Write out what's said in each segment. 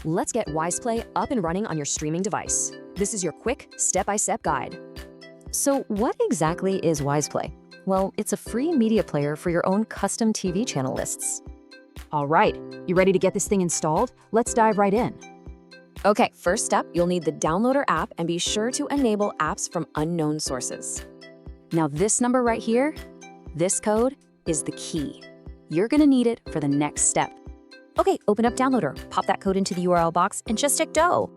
Let's get Wiseplay up and running on your streaming device. This is your quick, step-by-step guide. So what exactly is Wiseplay? Well, it's a free media player for your own custom TV channel lists. All right, you ready to get this thing installed? Let's dive right in. Okay, first step, you'll need the Downloader app and be sure to enable apps from unknown sources. Now this number right here, this code is the key. You're gonna need it for the next step. Okay, open up Downloader, pop that code into the URL box, and just tick Go.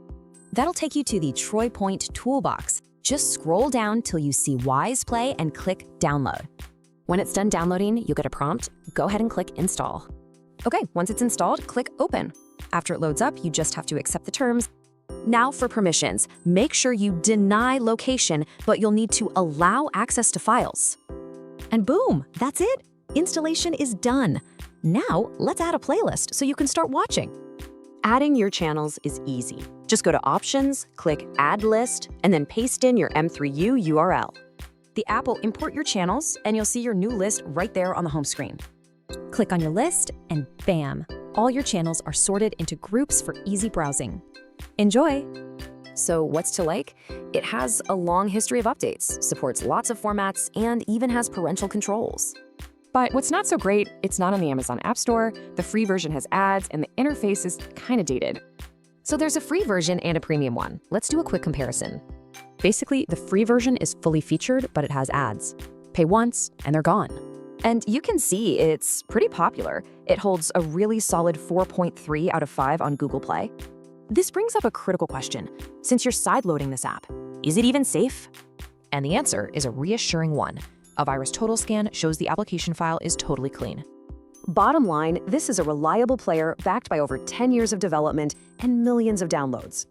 That'll take you to the Troy Point toolbox. Just scroll down till you see Wiseplay and click Download. When it's done downloading, you'll get a prompt. Go ahead and click Install. Okay, once it's installed, click Open. After it loads up, you just have to accept the terms. Now for permissions, make sure you deny location, but you'll need to allow access to files. And boom, that's it. Installation is done. Now, let's add a playlist so you can start watching. Adding your channels is easy. Just go to Options, click Add List, and then paste in your M3U URL. The app will import your channels, and you'll see your new list right there on the home screen. Click on your list, and bam! All your channels are sorted into groups for easy browsing. Enjoy! So what's to like? It has a long history of updates, supports lots of formats, and even has parental controls. But what's not so great, it's not on the Amazon App Store, the free version has ads, and the interface is kind of dated. So there's a free version and a premium one. Let's do a quick comparison. Basically, the free version is fully featured, but it has ads. Pay once, and they're gone. And you can see it's pretty popular. It holds a really solid 4.3 out of 5 on Google Play. This brings up a critical question. Since you're sideloading this app, is it even safe? And the answer is a reassuring one. A virus total scan shows the application file is totally clean. Bottom line, this is a reliable player backed by over 10 years of development and millions of downloads.